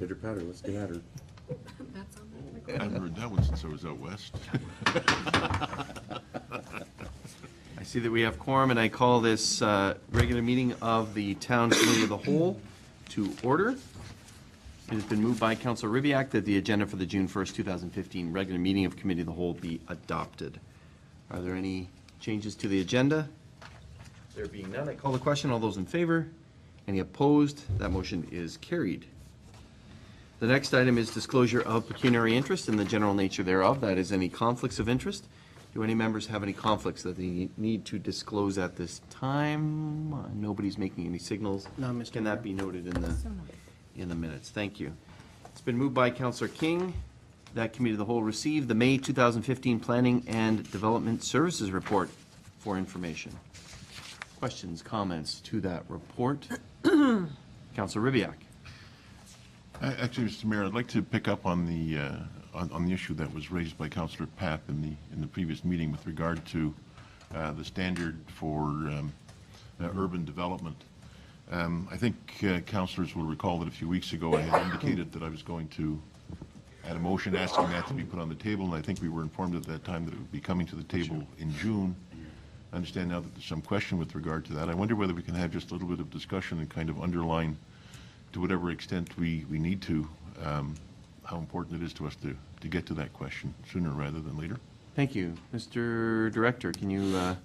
Pitter patter, let's get at her. That's on I haven't heard that one since I was out west. I see that we have quorum, and I call this regular meeting of the Town Committee of the Whole to order. It has been moved by Councilor Ribbiak that the agenda for the June 1st, 2015 regular meeting of Committee of the Whole be adopted. Are there any changes to the agenda? There being none, I call the question. All those in favor? Any opposed? That motion is carried. The next item is disclosure of pecuniary interest and the general nature thereof. That is any conflicts of interest. Do any members have any conflicts that they need to disclose at this time? Nobody's making any signals. No, Mr. Can that be noted in the minutes? Thank you. It's been moved by Councillor King that Committee of the Whole receive the May 2015 Planning and Development Services Report for information. Questions, comments to that report? Councillor Ribbiak. Actually, Mr. Mayor, I'd like to pick up on the issue that was raised by Councillor Papp in the previous meeting with regard to the standard for urban development. I think councillors will recall that a few weeks ago I had indicated that I was going to add a motion asking that to be put on the table, and I think we were informed at that time that it would be coming to the table in June. I understand now that there's some question with regard to that. I wonder whether we can have just a little bit of discussion and kind of underline to whatever extent we need to, how important it is to us to get to that question sooner rather than later. Thank you. Mr. Director, can you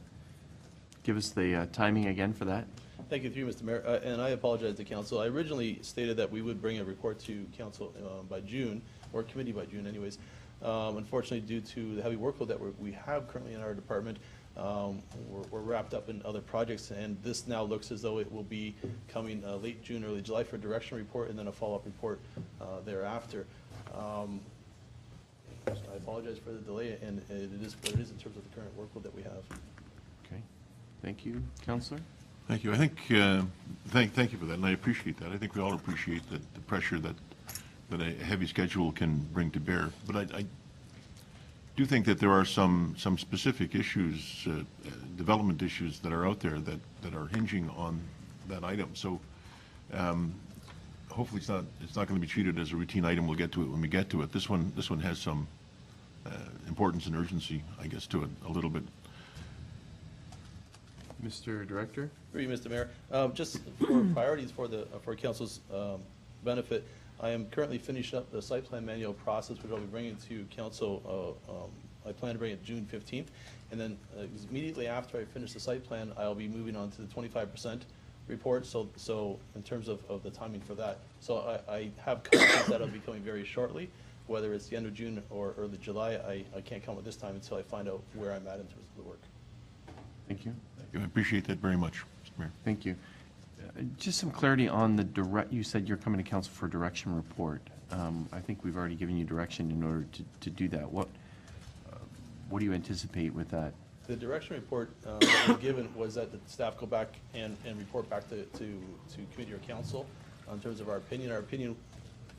give us the timing again for that? Thank you, through you, Mr. Mayor, and I apologize to council. I originally stated that we would bring a report to council by June, or committee by June anyways. Unfortunately, due to the heavy workload that we have currently in our department, we're wrapped up in other projects, and this now looks as though it will be coming late June, early July for a direction report, and then a follow-up report thereafter. I apologize for the delay, and it is what it is in terms of the current workload that we have. Okay. Thank you. Councillor? Thank you. I think, thank you for that, and I appreciate that. I think we all appreciate the pressure that a heavy schedule can bring to bear. But I do think that there are some specific issues, development issues that are out there that are hinging on that item. So hopefully it's not going to be treated as a routine item. We'll get to it when we get to it. This one has some importance and urgency, I guess, to it a little bit. Mr. Director? Through you, Mr. Mayor, just for priorities for council's benefit, I am currently finishing up the site plan manual process, which I'll be bringing to council. I plan to bring it June 15th, and then immediately after I finish the site plan, I'll be moving on to the 25% report. So in terms of the timing for that, so I have confidence that it'll be coming very shortly. Whether it's the end of June or early July, I can't come at this time until I find out where I'm at in terms of the work. Thank you. I appreciate that very much, Mr. Mayor. Thank you. Just some clarity on the you said you're coming to council for a direction report. I think we've already given you direction in order to do that. What do you anticipate with that? The direction report that was given was that the staff go back and report back to committee or council in terms of our opinion. Our opinion,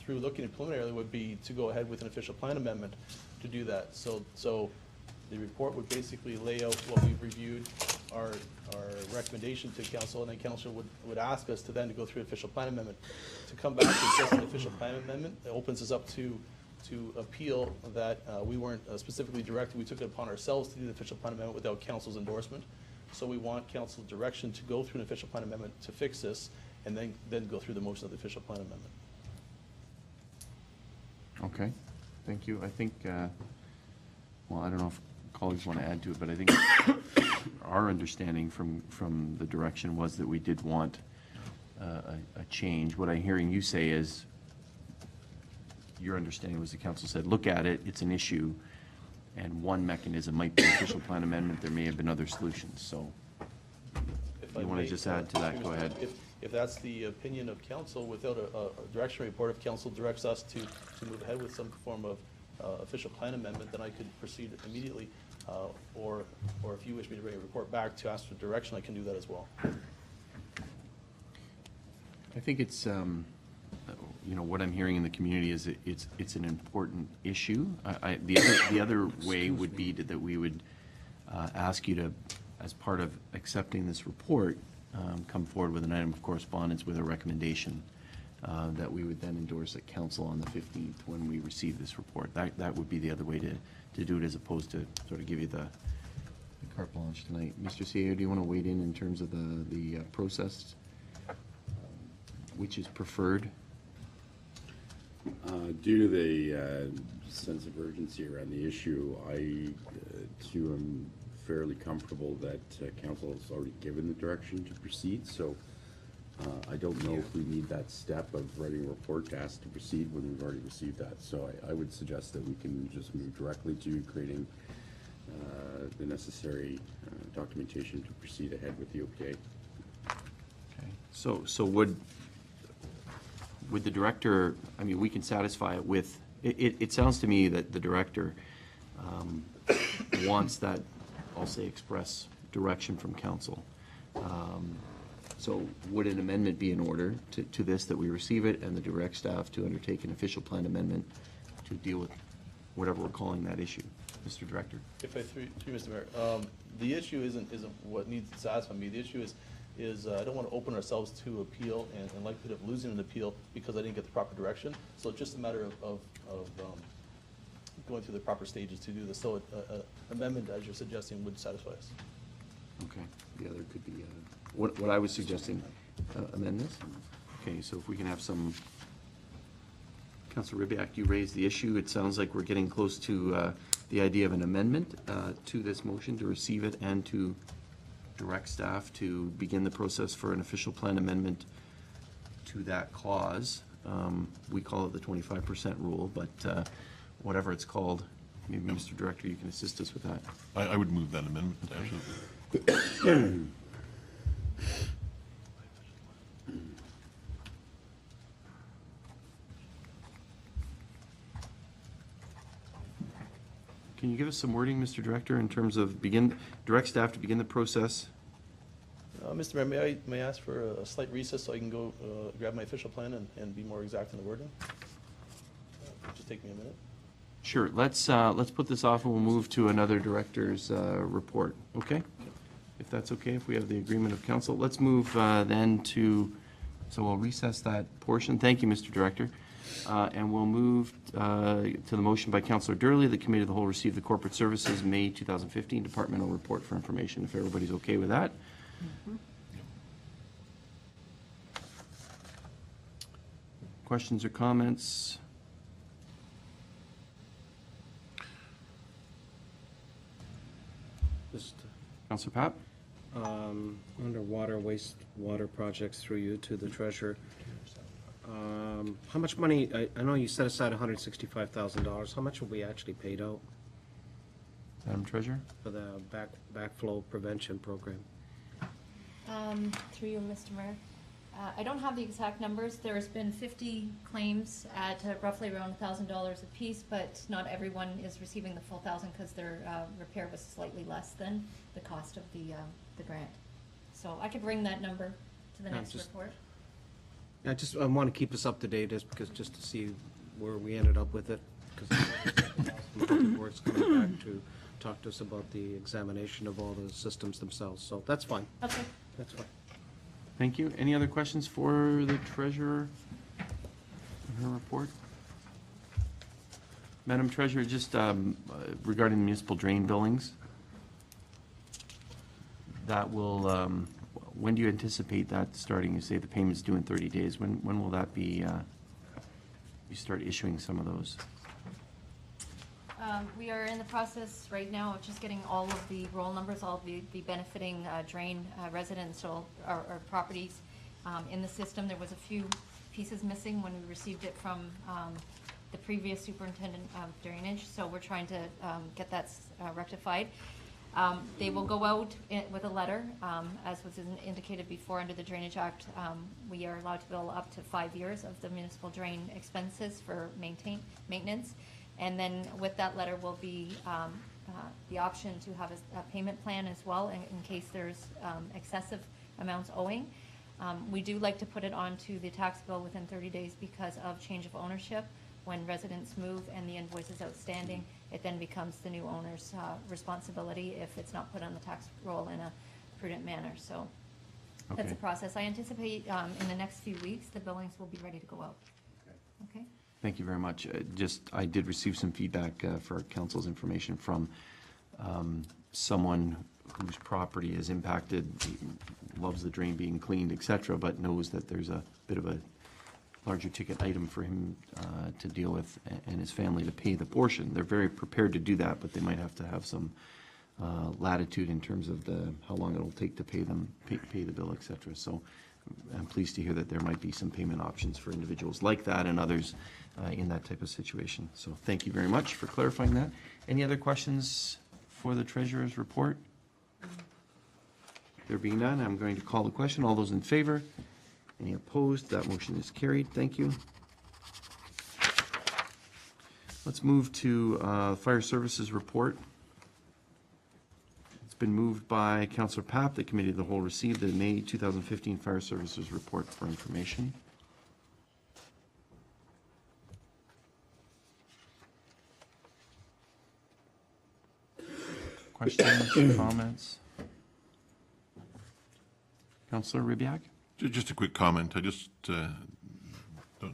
through looking at preliminarily, would be to go ahead with an official plan amendment to do that. So the report would basically lay out what we've reviewed, our recommendation to council, and then council would ask us to then go through official plan amendment. To come back with just an official plan amendment, it opens us up to appeal that we weren't specifically directed. We took it upon ourselves to do the official plan amendment without council's endorsement. So we want council's direction to go through an official plan amendment to fix this, and then go through the motion of the official plan amendment. Okay, thank you. I think, well, I don't know if colleagues want to add to it, but I think our understanding from the direction was that we did want a change. What I'm hearing you say is your understanding was the council said, look at it, it's an issue, and one mechanism might be official plan amendment. There may have been other solutions. So if you want to just add to that, go ahead. If that's the opinion of council, without a direction report, if council directs us to move ahead with some form of official plan amendment, then I could proceed immediately. Or if you wish me to bring a report back to ask for direction, I can do that as well. I think it's, you know, what I'm hearing in the community is it's an important issue. The other way would be that we would ask you to, as part of accepting this report, come forward with an item of correspondence with a recommendation that we would then endorse at council on the 15th when we receive this report. That would be the other way to do it, as opposed to sort of give you the carte blanche tonight. Mr. CEO, do you want to weigh in terms of the process, which is preferred? Due to the sense of urgency around the issue, I too am fairly comfortable that council has already given the direction to proceed, so I don't know if we need that step of writing a report to ask to proceed when we've already received that. So I would suggest that we can just move directly to creating the necessary documentation to proceed ahead with the OPA. Okay. So would the director, I mean, we can satisfy it with, it sounds to me that the director wants that, I'll say, express direction from council. So would an amendment be in order to this, that we receive it and the direct staff to undertake an official plan amendment to deal with whatever we're calling that issue? Mr. Director? If I through you, Mr. Mayor, the issue isn't what needs to satisfy me. The issue is I don't want to open ourselves to appeal and likelihood of losing an appeal because I didn't get the proper direction. So it's just a matter of going through the proper stages to do this. So amendment, as you're suggesting, would satisfy us. Okay. The other could be, what I was suggesting, amend this? Okay, so if we can have some, Councilor Ribbiak, you raised the issue. It sounds like we're getting close to the idea of an amendment to this motion to receive it and to direct staff to begin the process for an official plan amendment to that clause. We call it the 25% rule, but whatever it's called, maybe Mr. Director, you can assist us with that. I would move that amendment, absolutely. Can you give us some wording, Mr. Director, in terms of direct staff to begin the process? Mr. Mayor, may I ask for a slight recess so I can go grab my official plan and be more exact in the wording? Just take me a minute. Sure, let's put this off and we'll move to another director's report, okay? If that's okay, if we have the agreement of council. Let's move then to, so we'll recess that portion. Thank you, Mr. Director. And we'll move to the motion by Councillor Durley. The Committee of the Whole received the Corporate Services May 2015 Departmental Report for information, if everybody's okay with that. Questions or comments? Just Councillor Papp? under water, wastewater projects through you to the treasurer. How much money, I know you set aside $165,000. How much will we actually paid out Madam Treasurer? for the backflow prevention program? Through you, Mr. Mayor. I don't have the exact numbers. There's been 50 claims at roughly around $1,000 apiece, but not everyone is receiving the full 1,000 because their repair was slightly less than the cost of the grant. So I could bring that number to the next report. I want to keep us up to date just to see where we ended up with it. Because the board's coming back to talk to us about the examination of all the systems themselves. So that's fine. Okay. That's fine. Thank you. Any other questions for the treasurer in her report? Madam Treasurer, just regarding municipal drain billings, that will, when do you anticipate that starting? You say the payment's due in 30 days. When will that be, you start issuing some of those? We are in the process right now of just getting all of the roll numbers, all of the benefiting drain residential or properties in the system. There was a few pieces missing when we received it from the previous superintendent of drainage, so we're trying to get that rectified. They will go out with a letter, as was indicated before under the Drainage Act. We are allowed to bill up to 5 years of the municipal drain expenses for maintenance. And then with that letter will be the option to have a payment plan as well in case there's excessive amounts owing. We do like to put it onto the tax bill within 30 days because of change of ownership. When residents move and the invoice is outstanding, it then becomes the new owner's responsibility if it's not put on the tax roll in a prudent manner. So That's Okay. a process. I anticipate in the next few weeks, the buildings will be ready to go out. Okay? Thank you very much. I did receive some feedback for council's information from someone whose property is impacted, loves the drain being cleaned, et cetera, but knows that there's a bit of a larger ticket item for him to deal with and his family to pay the portion. They're very prepared to do that, but they might have to have some latitude in terms of how long it'll take to pay the bill, et cetera. So I'm pleased to hear that there might be some payment options for individuals like that and others in that type of situation. So thank you very much for clarifying that. Any other questions for the treasurer's report? There being none, I'm going to call the question. All those in favor? Any opposed? That motion is carried. Thank you. Let's move to Fire Services report. It's been moved by Councillor Papp. The Committee of the Whole received the May 2015 Fire Services report for information. Questions, comments? Councillor Ribbiak? Just a quick comment. I just don't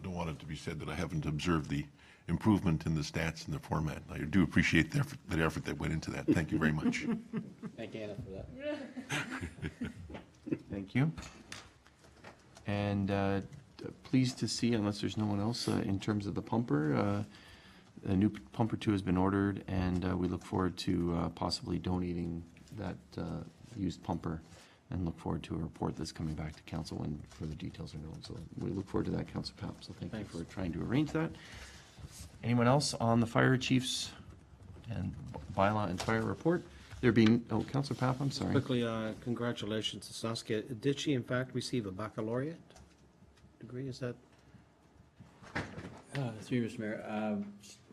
want it to be said that I haven't observed the improvement in the stats and the format. I do appreciate the effort that went into that. Thank you very much. Thank Anna for that. Thank you. And pleased to see, unless there's no one else, in terms of the pumper, a new pumper 2 has been ordered, and we look forward to possibly donating that used pumper, and look forward to a report that's coming back to council when further details are known. So we look forward to that, Councillor Papp. So thank you for trying to arrange that. Anyone else on the fire chief's and bylaw and fire report? There being, Councillor Papp, I'm sorry. Quickly, congratulations to Saskia. Did she in fact receive a baccalaureate degree? Is that Through you, Mr. Mayor.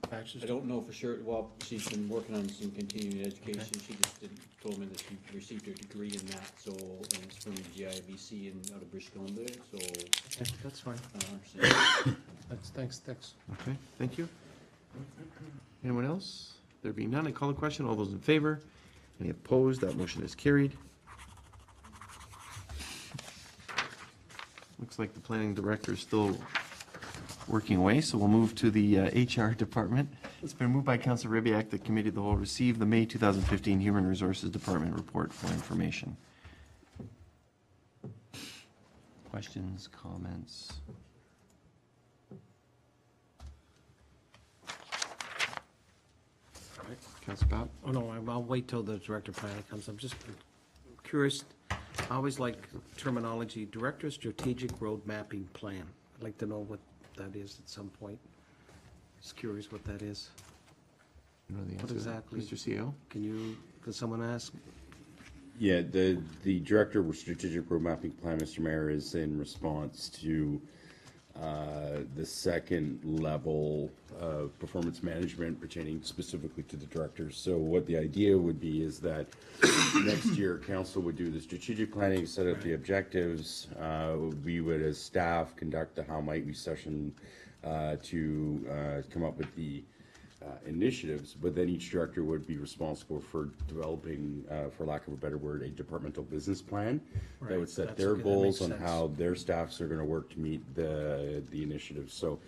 bachelor's? I don't know for sure. Well, she's been working on some continuing education. She just told me that she received her degree in that. So, and it's from the GIBC and out of British Columbia. So, Okay, that's fine. Thanks. Okay, thank you. Anyone else? There being none, I call the question. All those in favor? Any opposed? That motion is carried. Looks like the planning director is still working away, so we'll move to the HR department. It's been moved by Councillor Ribbiak that Committee of the Whole receive the May 2015 Human Resources Department report for information. Questions, comments? Councillor Papp? Oh, no, I'll wait till the director of planning comes. I'm just curious. I always like terminology, Director Strategic Road Mapping Plan. I'd like to know what that is at some point. Just curious what that is. You know the What answer to that, exactly? Mr. CO? Could someone ask? Yeah, the Director of Strategic Road Mapping Plan, Mr. Mayor, is in response to the second level of performance management pertaining specifically to the directors. So what the idea would be is that next year, council would do the strategic planning, set up the objectives. We would, as staff, conduct the how might we session to come up with the initiatives, but then each director would be responsible for developing, for lack of a better word, a departmental business plan that would set their goals on how their staffs are going to work to meet the initiatives. So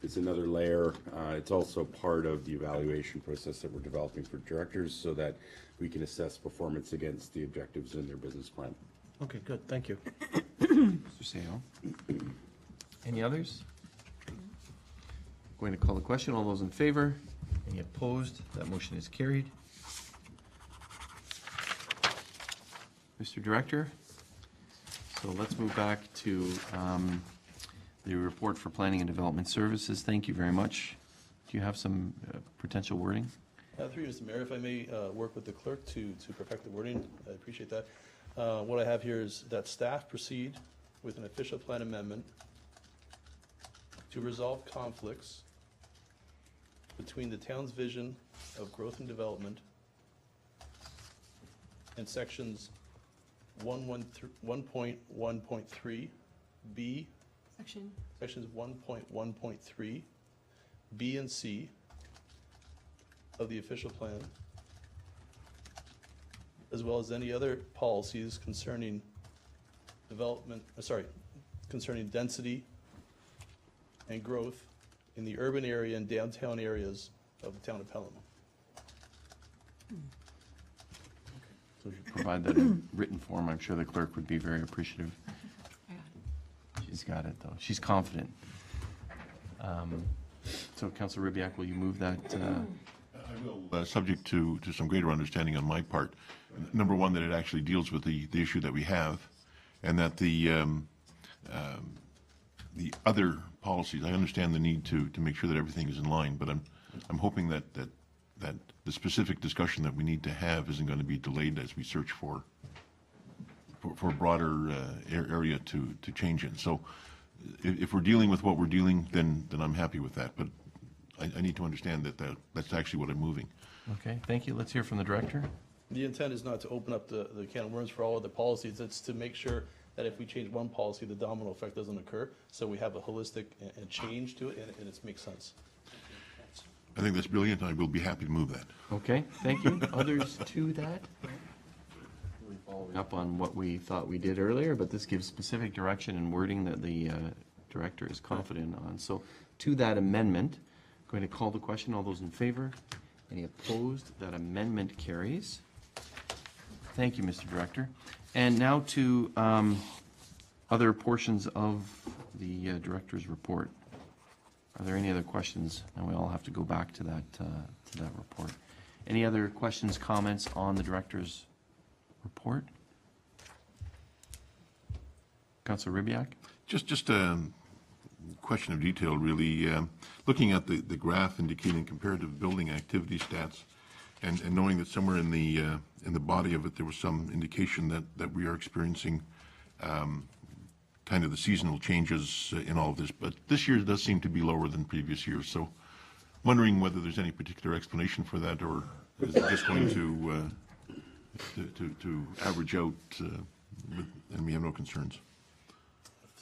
it's another layer. It's also part of the evaluation process that we're developing for directors so that we can assess performance against the objectives in their business plan. Okay, good, thank you. Mr. Sao? Any others? Going to call the question. All those in favor? Any opposed? That motion is carried. Mr. Director? So let's move back to the report for Planning and Development Services. Thank you very much. Do you have some potential wording? Through you, Mr. Mayor, if I may work with the clerk to perfect the wording, I appreciate that. What I have here is that staff proceed with an official plan amendment to resolve conflicts between the town's vision of growth and development and sections 1.1.3 B, sections 1.1.3 B and C of the official plan, as well as any other policies concerning development, concerning density and growth in the urban area and downtown areas of the town of Pelham. So if you provide that in written form, I'm sure the clerk would be very appreciative. She's got it, though. She's confident. So, Councilor Ribbiak, will you move that? I will, subject to some greater understanding on my part. Number one, that it actually deals with the issue that we have, and that the other policies, I understand the need to make sure that everything is in line, but I'm hoping that the specific discussion that we need to have isn't going to be delayed as we search for a broader area to change in. So if we're dealing with what we're dealing, then I'm happy with that. But I need to understand that's actually what I'm moving. Okay, thank you. Let's hear from the director. The intent is not to open up the can of worms for all of the policies. It's to make sure that if we change one policy, the domino effect doesn't occur. So we have a holistic and change to it, and it makes sense. I think that's brilliant. I will be happy to move that. Okay, thank you. Others to that? Following up on what we thought we did earlier, but this gives specific direction and wording that the director is confident on. So to that amendment, going to call the question. All those in favor? Any opposed? That amendment carries. Thank you, Mr. Director. And now to other portions of the director's report. Are there any other questions? And we all have to go back to that report. Any other questions, comments on the director's report? Councilor Ribbiak? Just a question of detail, really. Looking at the graph indicating comparative building activity stats, and knowing that somewhere in the body of it there was some indication that we are experiencing kind of the seasonal changes in all of this, but this year does seem to be lower than previous years. So, wondering whether there's any particular explanation for that, or is it just going to average out, and we have no concerns?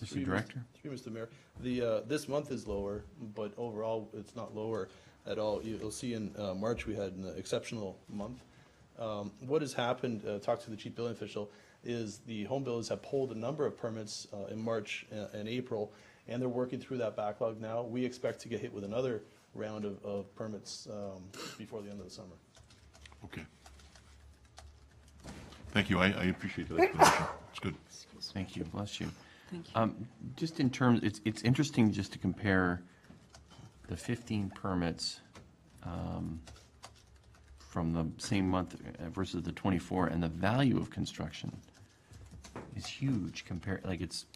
Mr. Director? Through Mr. Mayor, this month is lower, but overall it's not lower at all. You'll see in March we had an exceptional month. What has happened, talked to the chief building official, is the home builders have pulled a number of permits in March and April, and they're working through that backlog now. We expect to get hit with another round of permits before the end of the summer. Okay. Thank you. I appreciate that explanation. It's good. Thank you. Bless you. Just in terms, it's interesting just to compare the 15 permits from the same month versus the 24, and the value of construction is huge compared, like it's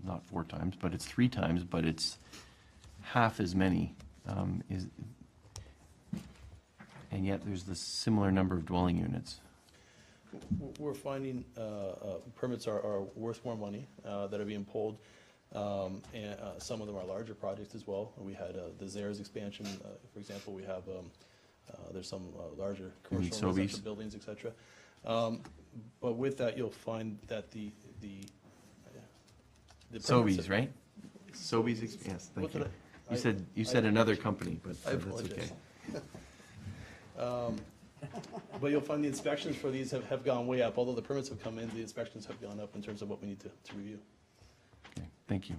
not 4 times, but it's 3 times, but it's half as many. And yet there's the similar number of dwelling units. We're finding permits are worth more money that are being pulled, and some of them are larger projects as well. We had the Zares expansion, for example. We have there's some larger commercial and residential buildings, etc. But with that, you'll find that the Sobeys, right? Sobeys, yes, thank you. You said another company, but I that's apologize. okay. But you'll find the inspections for these have gone way up. Although the permits have come in, the inspections have gone up in terms of what we need to review. Okay, thank you.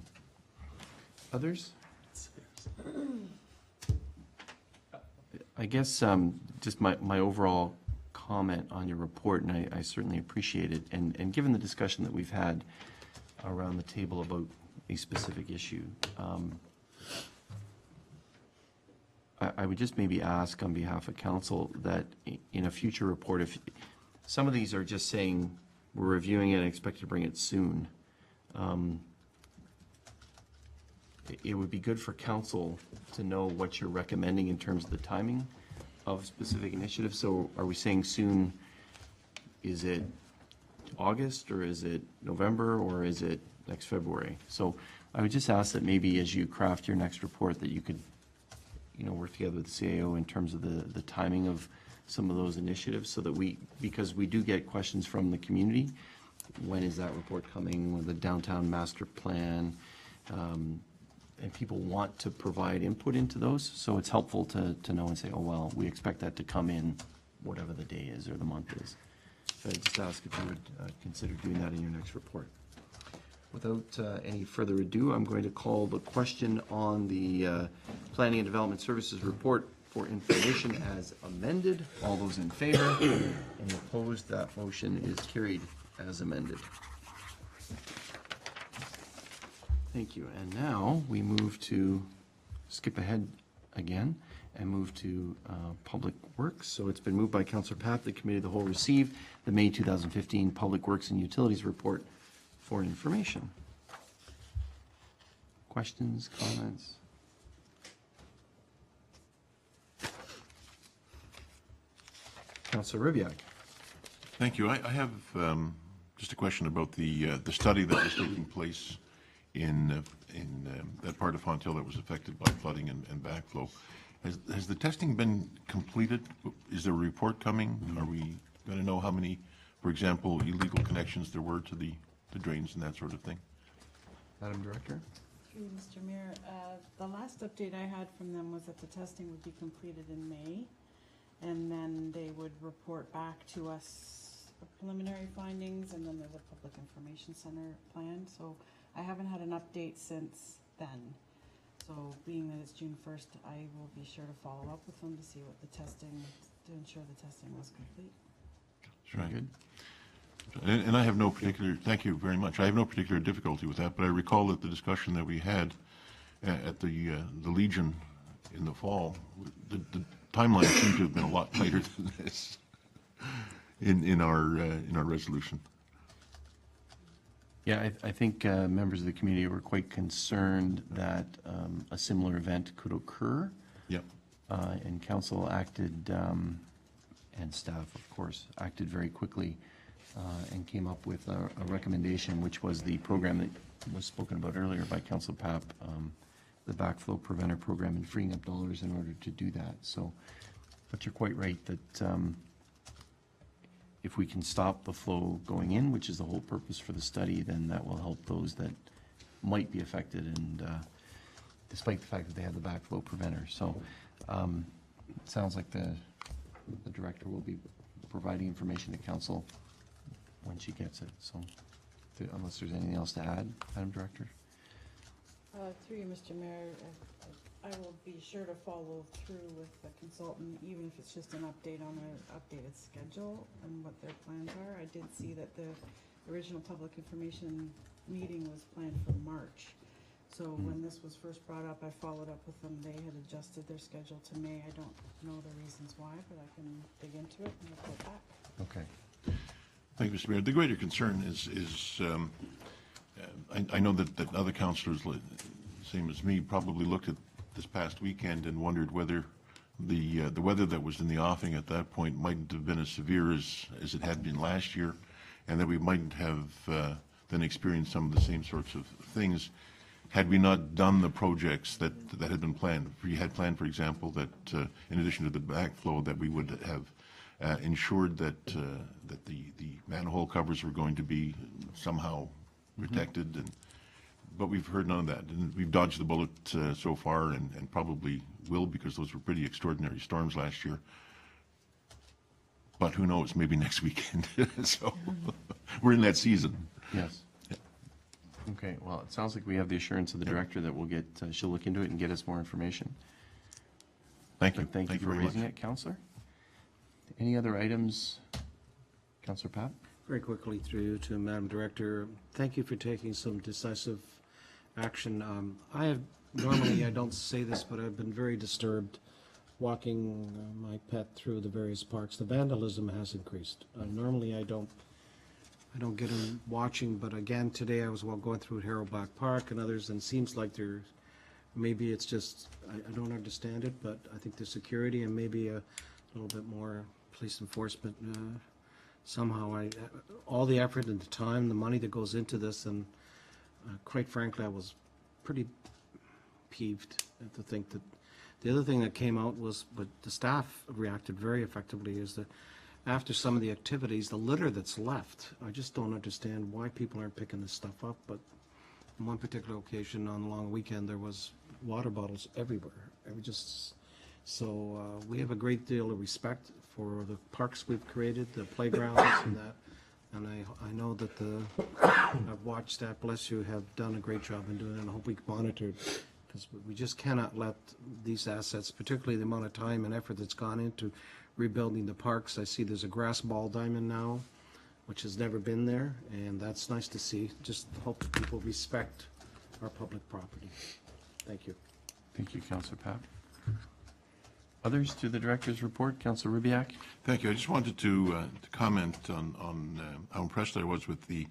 Others? I guess just my overall comment on your report, and I certainly appreciate it, and given the discussion that we've had around the table about a specific issue, I would just maybe ask on behalf of council that in a future report, if some of these are just saying we're reviewing it and expect to bring it soon, it would be good for council to know what you're recommending in terms of the timing of specific initiatives. So are we saying soon, is it August, or is it November, or is it next February? So I would just ask that maybe as you craft your next report that you could work together with the CAO in terms of the timing of some of those initiatives, so that because we do get questions from the community, when is that report coming, with the downtown master plan, and people want to provide input into those, so it's helpful to know and say, oh, well, we expect that to come in whatever the day is or the month is. So I just ask if you would consider doing that in your next report. Without any further ado, I'm going to call the question on the Planning and Development Services Report for information as amended. All those in favor? Any opposed? That motion is carried as amended. Thank you. And now we move to, skip ahead again, and move to Public Works. So it's been moved by Councillor Papp, the Committee of the Whole received the May 2015 Public Works and Utilities Report for information. Questions, comments? Councillor Ribbiak. Thank you. I have just a question about the study that was taking place in that part of Fonthill that was affected by flooding and backflow. Has the testing been completed? Is there a report coming? Are we going to know how many, for example, illegal connections there were to the drains and that sort of thing? Madam Director? Through you, Mr. Mayor, the last update I had from them was that the testing would be completed in May, and then they would report back to us the preliminary findings, and then there's a public information center planned. So I haven't had an update since then. So being that it's June 1st, I will be sure to follow up with them to see what the testing, to ensure the testing was complete. That's right. Good. And I have no particular, thank you very much. I have no particular difficulty with that, but I recall that the discussion that we had at the Legion in the fall, the timeline seemed to have been a lot tighter than this in our resolution. Yeah, I think members of the community were quite concerned that a similar event could occur. Yep. And council acted, and staff, of course, acted very quickly and came up with a recommendation, which was the program that was spoken about earlier by Council Papp, the backflow preventer program, and freeing up dollars in order to do that. So, but you're quite right that if we can stop the flow going in, which is the whole purpose for the study, then that will help those that might be affected, and despite the fact that they have the backflow preventer. So it sounds like the director will be providing information to council when she gets it. So unless there's anything else to add, Madam Director? Through you, Mr. Mayor, I will be sure to follow through with the consultant, even if it's just an update on an updated schedule and what their plans are. I did see that the original public information meeting was planned for March. So when this was first brought up, I followed up with them. They had adjusted their schedule to May. I don't know the reasons why, but I can dig into it and report back. Okay. Thank you, Mr. Mayor. The greater concern is I know that other councillors, same as me, probably looked at this past weekend and wondered whether the weather that was in the offing at that point mightn't have been as severe as it had been last year, and that we mightn't have then experienced some of the same sorts of things had we not done the projects that had been planned. We had planned, for example, that in addition to the backflow, that we would have ensured that the manhole covers were going to be somehow protected, but we've heard none of that. And we've dodged the bullet so far, and probably will, because those were pretty extraordinary storms last year. But who knows, maybe next weekend. So we're in that season. Yes. Okay, well, it sounds like we have the assurance of the director that we'll get, she'll look into it and get us more information. Thank you. Thank you for very raising much. it, Councillor. Any other items? Councillor Papp? Very quickly through you to Madam Director, thank you for taking some decisive action. Normally I don't say this, but I've been very disturbed walking my pet through the various parks. The vandalism has increased. Normally I don't get in watching, but again, today I was going through Harrowback Park and others, and it seems like maybe it's just, I don't understand it, but I think the security and maybe a little bit more police enforcement, somehow all the effort and the time, the money that goes into this, and quite frankly, I was pretty peeved to think that. The other thing that came out was, but the staff reacted very effectively, is that after some of the activities, the litter that's left, I just don't understand why people aren't picking this stuff up. But on one particular occasion on the long weekend, there was water bottles everywhere. So we have a great deal of respect for the parks we've created, the playgrounds and that. And I know that I've watched staff, bless you, have done a great job in doing it, and I hope we can monitor it, because we just cannot let these assets, particularly the amount of time and effort that's gone into rebuilding the parks. I see there's a grass ball diamond now, which has never been there, and that's nice to see. Just hope people respect our public property. Thank you. Thank you, Councillor Papp. Others to the director's report? Councillor Ribbiak? Thank you. I just wanted to comment on how impressed I was with the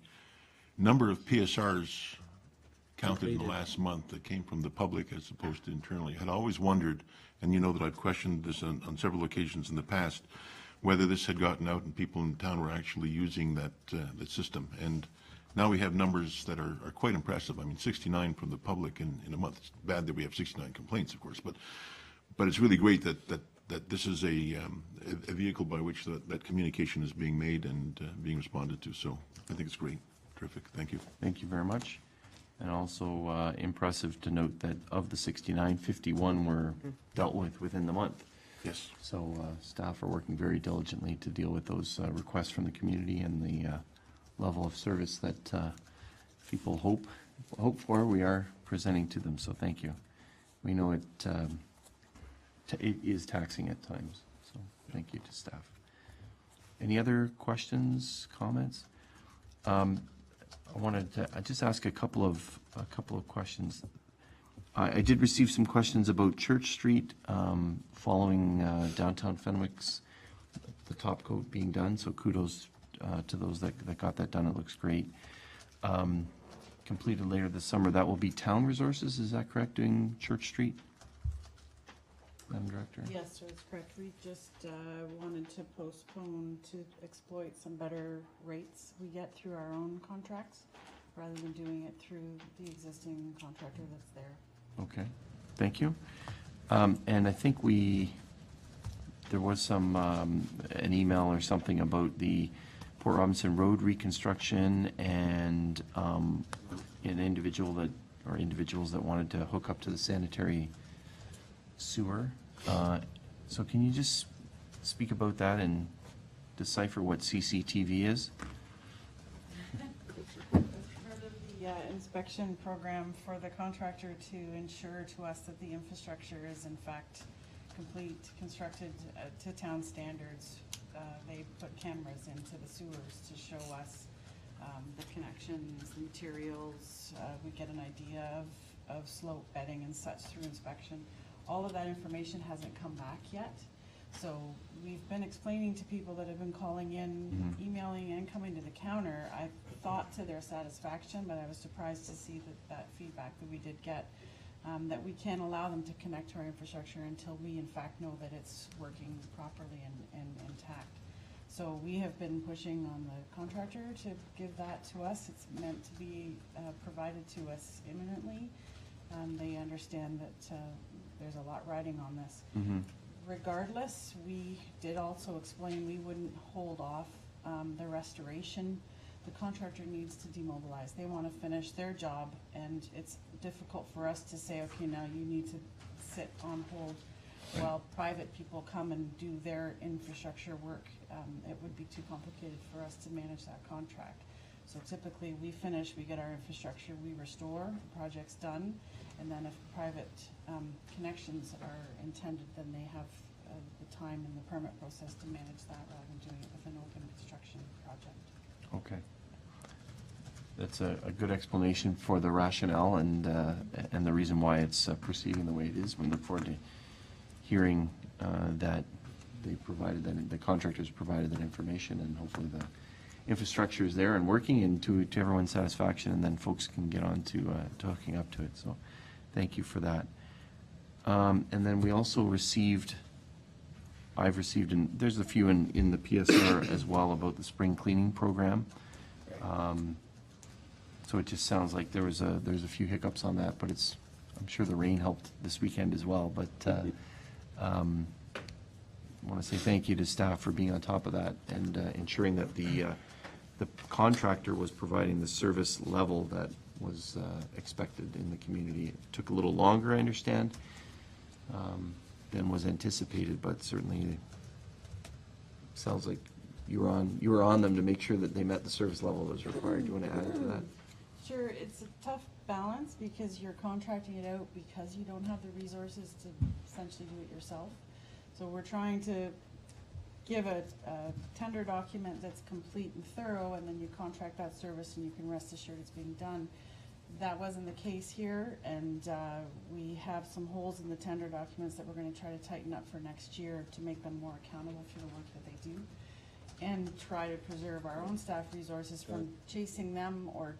number of PSRs counted in the last month that came from the public as opposed to internally. I had always wondered, and you know that I've questioned this on several occasions in the past, whether this had gotten out and people in town were actually using that system. And now we have numbers that are quite impressive. I mean, 69 from the public in a month. It's bad that we have 69 complaints, of course, but it's really great that this is a vehicle by which that communication is being made and being responded to. So I think it's great. Terrific. Thank you. Thank you very much. And also impressive to note that of the 69, 51 were dealt with within the month. Yes. So staff are working very diligently to deal with those requests from the community and the level of service that people hope for. We are presenting to them, so thank you. We know it is taxing at times, so thank you to staff. Any other questions, comments? I wanted to just ask a couple of questions. I did receive some questions about Church Street following downtown Fenwick's, the top coat being done, so kudos to those that got that done. It looks great. Completed later this summer. That will be Town Resources, is that correct, doing Church Street? Madam Director? Yes, sir, that's correct. We just wanted to postpone to exploit some better rates we get through our own contracts, rather than doing it through the existing contractor that's there. Okay, thank you. And I think there was some, an email or something about the Port Robinson Road reconstruction and an individual or individuals that wanted to hook up to the sanitary sewer. So can you just speak about that and decipher what CCTV is? Part of the inspection program for the contractor to ensure to us that the infrastructure is in fact complete, constructed to town standards. They put cameras into the sewers to show us the connections, the materials. We get an idea of slope bedding and such through inspection. All of that information hasn't come back yet. So we've been explaining to people that have been calling in, emailing and coming to the counter. I thought to their satisfaction, but I was surprised to see that feedback that we did get, that we can't allow them to connect to our infrastructure until we in fact know that it's working properly and intact. So we have been pushing on the contractor to give that to us. It's meant to be provided to us imminently. They understand that there's a lot riding on this. Regardless, we did also explain we wouldn't hold off the restoration. The contractor needs to demobilize. They want to finish their job, and it's difficult for us to say, okay, now you need to sit on hold while private people come and do their infrastructure work. It would be too complicated for us to manage that contract. So typically we finish, we get our infrastructure, we restore, the project's done, and then if private connections are intended, then they have the time and the permit process to manage that rather than doing it with an open construction project. Okay. That's a good explanation for the rationale and the reason why it's proceeding the way it is. We look forward to hearing that they provided that, the contractors provided that information, and hopefully the infrastructure is there and working and to everyone's satisfaction, and then folks can get on to hooking up to it. So thank you for that. And then we also I've received, and there's a few in the PSR as well, about the spring cleaning program. So it just sounds like there's a few hiccups on that, but I'm sure the rain helped this weekend as well. But I want to say thank you to staff for being on top of that and ensuring that the contractor was providing the service level that was expected in the community. It took a little longer, I understand, than was anticipated, but certainly sounds like you were on them to make sure that they met the service level that was required. Do you want to add to that? Sure, it's a tough balance because you're contracting it out because you don't have the resources to essentially do it yourself. So we're trying to give a tender document that's complete and thorough, and then you contract that service and you can rest assured it's being done. That wasn't the case here, and we have some holes in the tender documents that we're going to try to tighten up for next year to make them more accountable for the work that they do, and try to preserve our own staff resources from chasing them or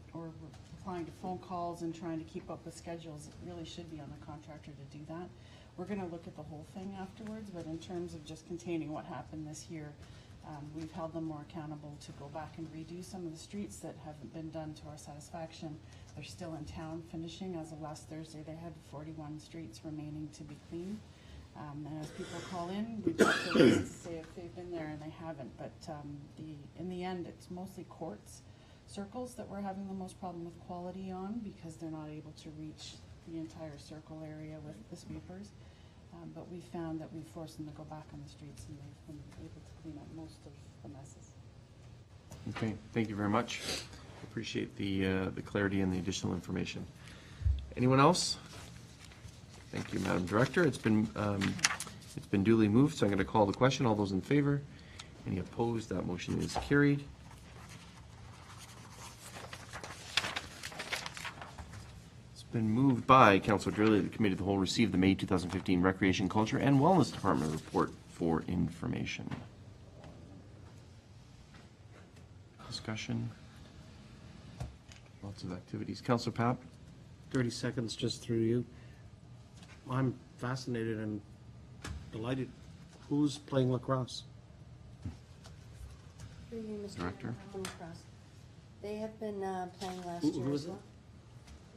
replying to phone calls and trying to keep up with schedules. It really should be on the contractor to do that. We're going to look at the whole thing afterwards, but in terms of just containing what happened this year, we've held them more accountable to go back and redo some of the streets that haven't been done to our satisfaction. They're still in town finishing. As of last Thursday, they had 41 streets remaining to be cleaned. And as people call in, we check the list to say if they've been there, and they haven't. But in the end, it's mostly courts circles that we're having the most problem with quality on, because they're not able to reach the entire circle area with the sweepers. But we found that we forced them to go back on the streets, and they've been able to clean up most of the messes. Okay, thank you very much. Appreciate the clarity and the additional information. Anyone else? Thank you, Madam Director. It's been duly moved, so I'm going to call the question. All those in favor? Any opposed? That motion is carried. It's been moved by Councilor Drilley that the Committee of the Whole receive the May 2015 Recreation, Culture, and Wellness Department report for information. Discussion. Lots of activities. Councilor Papp? 30 seconds just through you. I'm fascinated and delighted. Who's playing lacrosse? Through you, Mr. Director. Lacrosse. They have been playing last Who year is as it? well.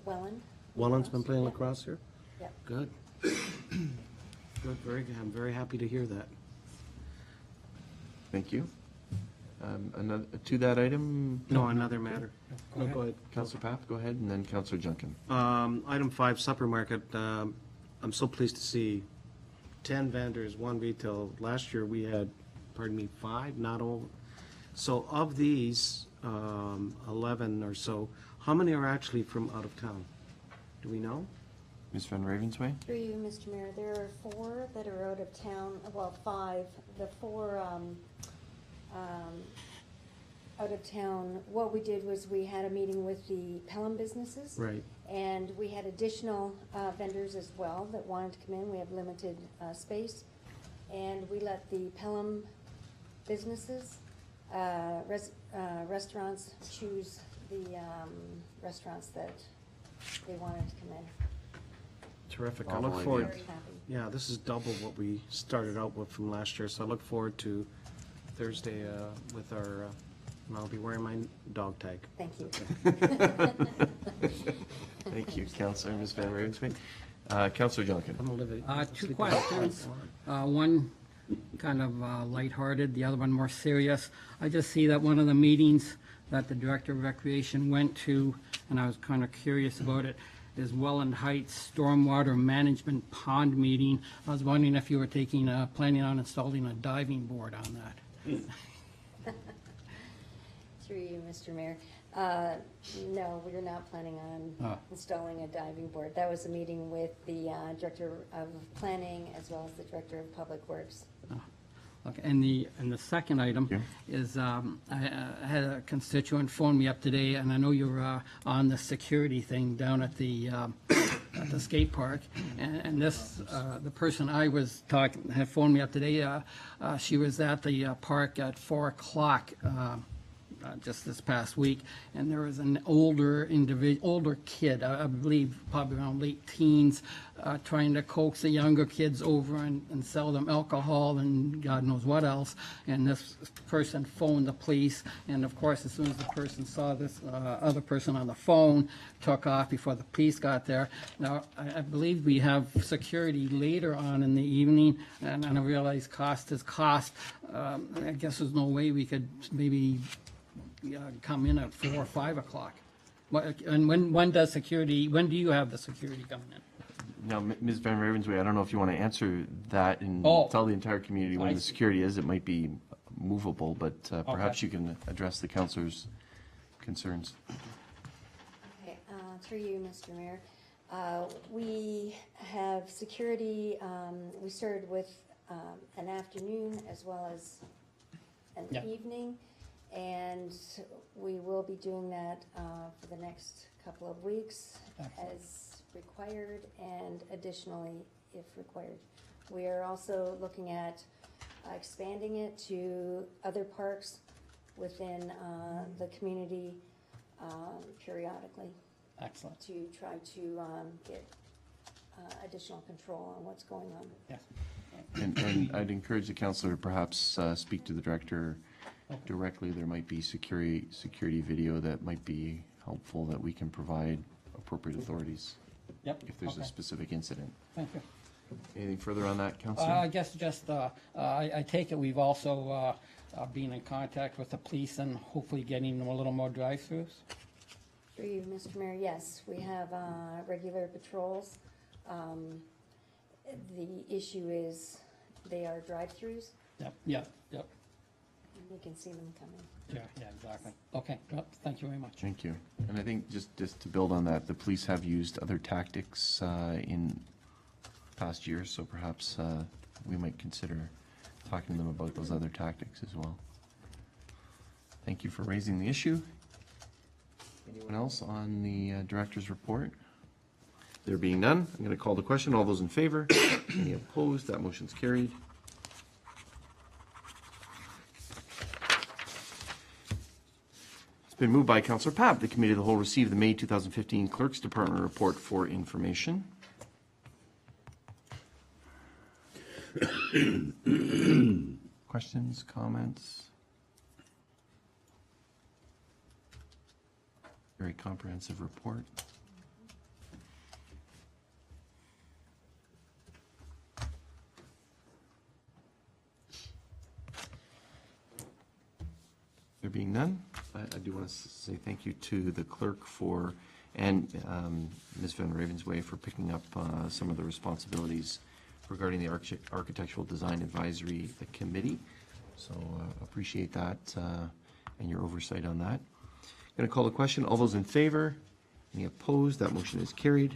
Welland. Welland's been playing Yeah. lacrosse here? Yeah. Good. Good, very good. I'm very happy to hear that. Thank you. Another, to that item? No, another matter. No, go ahead. Councilor Papp, go ahead, and then Councilor Junkin. Item 5, supper market. I'm so pleased to see 10 vendors, 1 retail. Last year, we had, 5, not all. So of these, 11 or so, how many are actually from out of town? Do we know? Ms. Van Ravensway? Through you, Mr. Mayor, there are 4 that are out of town, well, 5. The 4 out of town, what we did was we had a meeting with the Pelham businesses. Right. And we had additional vendors as well that wanted to come in. We have limited space. And we let the Pelham businesses, restaurants choose the restaurants that they wanted to come in. Terrific. I Novel look idea. forward. Very happy. Yeah, this is double what we started out with from last year, so I look forward to Thursday with our, and I'll be wearing my dog tag. Thank you. Thank you, Councilor, Ms. Van Ravensway. Councilor Junkin? I'm gonna live it. Two sleep questions. on it. One kind of lighthearted, the other one more serious. I just see that one of the meetings that the Director of Recreation went to, and I was kind of curious about it, is Welland Heights Stormwater Management Pond Meeting. I was wondering if you were planning on installing a diving board on that. Through you, Mr. Mayor. No, we're not planning on installing a diving board. That was a meeting with the Director of Planning as well as the Director of Public Works. Okay, and the second item is, I had a constituent phone me up today, and I know you're on the security thing down at the skate park, and this, the person I was talking, had phoned me up today, she was at the park at 4 o'clock, just this past week, and there was an older kid, I believe probably around late teens, trying to coax the younger kids over and sell them alcohol and God knows what else. And this person phoned the police, and of course, as soon as the person saw this other person on the phone, took off before the police got there. Now, I believe we have security later on in the evening, and I realize cost is cost. I guess there's no way we could maybe come in at 4 or 5 o'clock. And when do you have the security coming in? Now, Ms. Van Ravensway, I don't know if you want to answer that and Oh. tell the entire community when I the see. security is. It might be movable, but perhaps you can address the councillors' concerns. Okay, through you, Mr. Mayor. We have security, we started with an afternoon as well as an Yeah. evening, and we will be doing that for the next couple of weeks Excellent. as required and additionally if required. We are also looking at expanding it to other parks within the community periodically Excellent, to try to get additional control on what's going on. yes. And I'd encourage the councillor to perhaps speak to the director directly. There might be security video that might be helpful that we can provide appropriate authorities Yep. if there's a okay. specific incident. Thank you. Anything further on that, I councillor? guess just, I take it we've also been in contact with the police and hopefully getting them a little more drive-throughs? Through you, Mr. Mayor, yes, we have regular patrols. The issue is they are drive-throughs. Yep, yep, yep, We can see them coming. yeah, exactly. Okay, yep, thank you very much. Thank you. And I think just to build on that, the police have used other tactics in past years, so perhaps we might consider talking to them about those other tactics as well. Thank you for raising the issue. Anyone else on the director's report? There being none, I'm going to call the question. All those in favor? Any opposed? That motion's carried. It's been moved by Councillor Papp. The Committee of the Whole received the May 2015 Clerk's Department report for information. Questions, comments? Very comprehensive report. There being none, I do want to say thank you to the clerk for, and Ms. Van Ravensway for picking up some of the responsibilities regarding the Architectural Design Advisory Committee. So appreciate that and your oversight on that. Going to call the question. All those in favor? Any opposed? That motion is carried.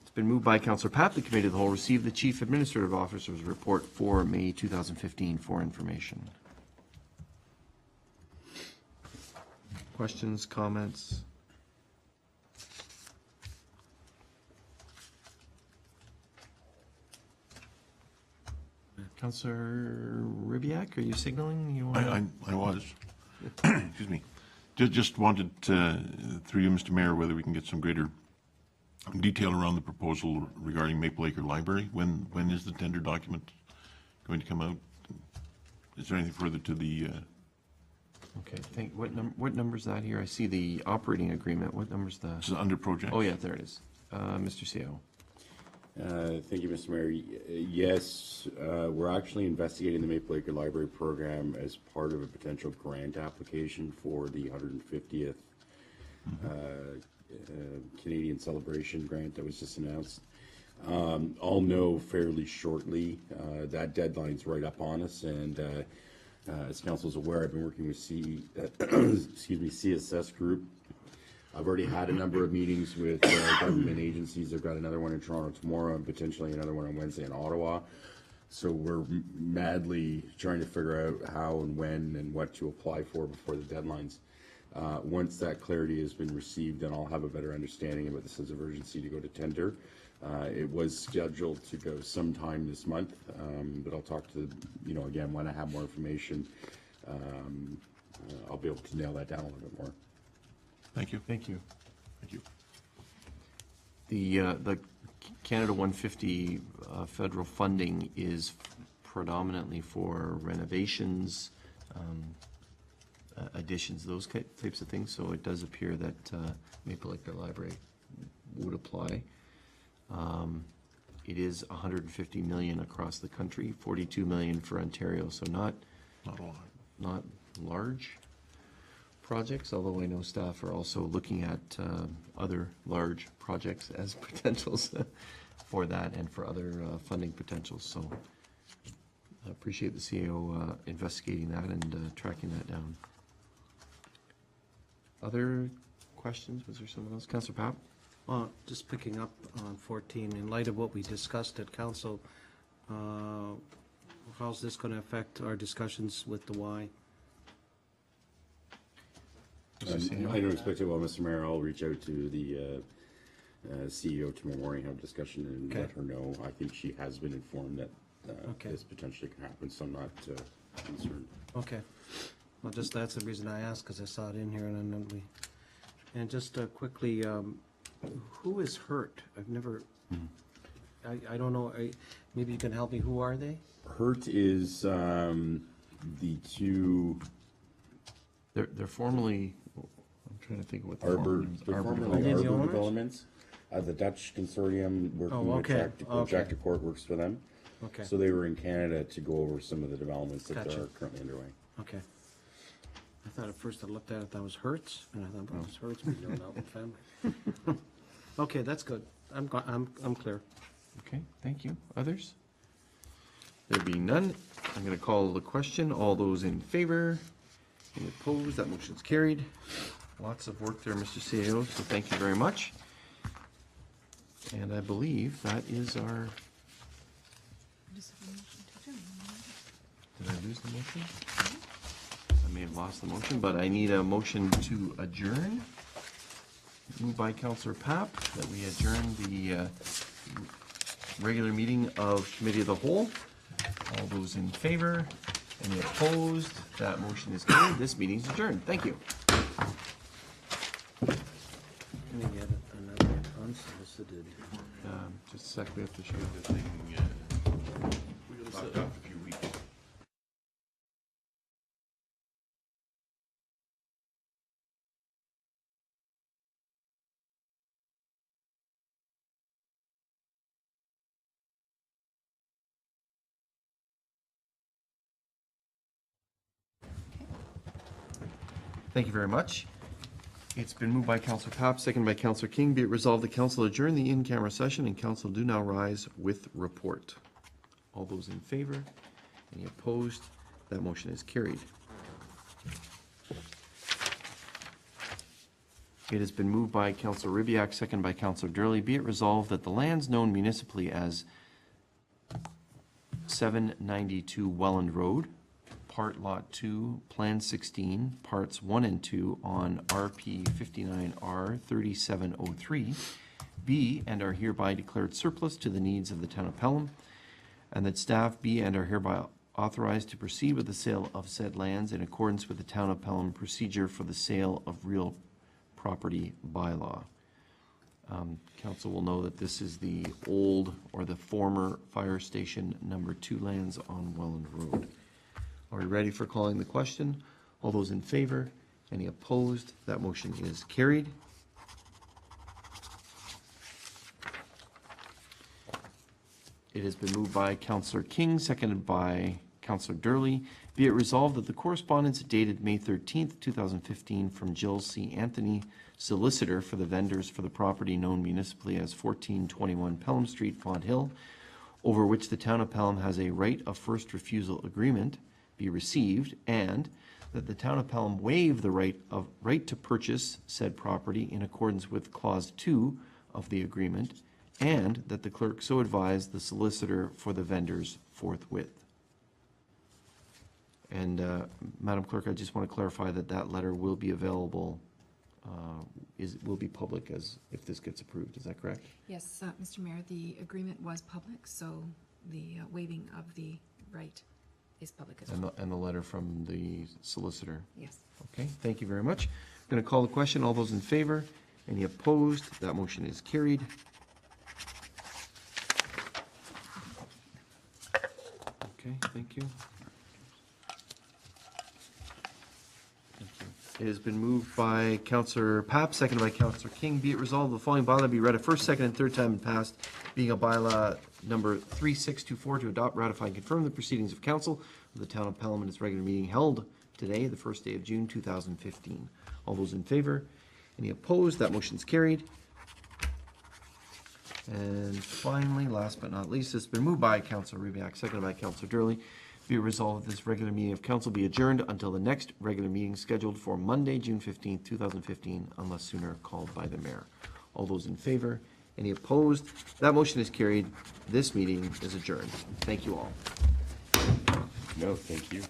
It's been moved by Councillor Papp. The Committee of the Whole received the Chief Administrative Officer's report for May 2015 for information. Questions, comments? Councillor Ribbiak, are you signaling you want? I was. Excuse me. Just wanted, through you, Mr. Mayor, whether we can get some greater detail around the proposal regarding Maple Acre Library. When is the tender document going to come out? Is there anything further to the? Okay, what number is that here? I see the operating agreement. What number's the? This is under project. Oh, yeah, there it is. Mr. CO. Thank you, Mr. Mayor. Yes, we're actually investigating the Maple Acre Library program as part of a potential grant application for the 150th Canadian Celebration grant that was just announced. I'll know fairly shortly. That deadline's right up on us, and as council's aware, I've been working with CSS Group. I've already had a number of meetings with government agencies. I've got another one in Toronto tomorrow and potentially another one on Wednesday in Ottawa. So we're madly trying to figure out how and when and what to apply for before the deadlines. Once that clarity has been received, then I'll have a better understanding about the sense of urgency to go to tender. It was scheduled to go sometime this month, but I'll talk to, again, when I have more information, I'll be able to nail that down a little bit more. Thank you. Thank you. Thank you. The Canada 150 federal funding is predominantly for renovations, additions, those types of things. So it does appear that Maple Acre Library would apply. It is 150 million across the country, 42 million for Ontario. So not a lot. Not large projects, although I know staff are also looking at other large projects as potentials for that and for other funding potentials. So I appreciate the CAO investigating that and tracking that down. Other questions? Was there someone else? Councillor Pap? Just picking up on 14, in light of what we discussed at council, how's this going to affect our discussions with the Y? I don't expect it. Well, Mr. Mayor, I'll reach out to the CEO tomorrow morning, have a discussion and Okay. let her know. I think she has been informed that Okay. this potentially can happen, so I'm not concerned. Okay. Well, just that's the reason I asked, because I saw it in here, and then we, and just quickly, who is hurt? I've never, I don't know, maybe you can help me, who are they? Hurt is the two They're formerly, I'm trying to think of what the Arbor, former names they're are. formerly Are they the Arbor owners? Developments. The Dutch consortium working Oh, with okay, Jack okay. DeCourt works for them. Okay, So they were in Canada to go over some of the developments that Gotcha. are currently underway. okay. I thought at first I looked at it, that was Hertz, and I thought, well, it's Hertz, we know that one family. Okay, that's good. I'm clear. Okay, thank you. Others? There being none, I'm going to call the question. All those in favor? Any opposed? That motion's carried. Lots of work there, Mr. CAO, so thank you very much. And I believe that is our, did I lose the motion? I may have lost the motion, but I need a motion to adjourn. Moved by Councillor Pap, that we adjourn the regular meeting of Committee of the Whole. All those in favor? Any opposed? That motion is carried. This meeting is adjourned. Thank you. Can I get another unsolicited? Just a sec, we have to show The thing, locked up a few weeks. Thank you very much. It's been moved by Councillor Pap, seconded by Councillor King. Be it resolved, the council adjourn the in-camera session and council do now rise with report. All those in favor? Any opposed? That motion is carried. It has been moved by Councillor Ribbiak, seconded by Councillor Durley. Be it resolved that the lands known municipally as 792 Welland Road, Part Lot 2, Plan 16, Parts 1 and 2 on RP 59R 3703, be and are hereby declared surplus to the needs of the town of Pelham, and that staff be and are hereby authorized to proceed with the sale of said lands in accordance with the town of Pelham procedure for the sale of real property bylaw. Council will know that this is the old or the former fire station number 2 lands on Welland Road. Are we ready for calling the question? All those in favor? Any opposed? That motion is carried. It has been moved by Councillor King, seconded by Councillor Durley. Be it resolved that the correspondence dated May 13th, 2015 from Jill C. Anthony, solicitor for the vendors for the property known municipally as 1421 Pelham Street, Font Hill, over which the town of Pelham has a right of first refusal agreement, be received, and that the town of Pelham waive the right to purchase said property in accordance with Clause 2 of the agreement, and that the clerk so advise the solicitor for the vendors forthwith. And Madam Clerk, I just want to clarify that that letter will be available, will be public as if this gets approved. Is that correct? Yes, Mr. Mayor, the agreement was public, so the waiving of the right is public as well. And the letter from the solicitor? Yes. Okay, thank you very much. I'm going to call the question. All those in favor? Any opposed? That motion is carried. Okay, thank you. It has been moved by Councillor Pap, seconded by Councillor King. Be it resolved, the following bylaw be read a first, second, and third time and passed, being a bylaw number 3624 to adopt, ratify, and confirm the proceedings of council of the town of Pelham in its regular meeting held today, the first day of June 2015. All those in favor? Any opposed? That motion's carried. And finally, last but not least, it's been moved by Councillor Ribbiak, seconded by Councillor Durley. Be it resolved that this regular meeting of council be adjourned until the next regular meeting scheduled for Monday, June 15th, 2015, unless sooner called by the mayor. All those in favor? Any opposed? That motion is carried. This meeting is adjourned. Thank you all. No, thank you.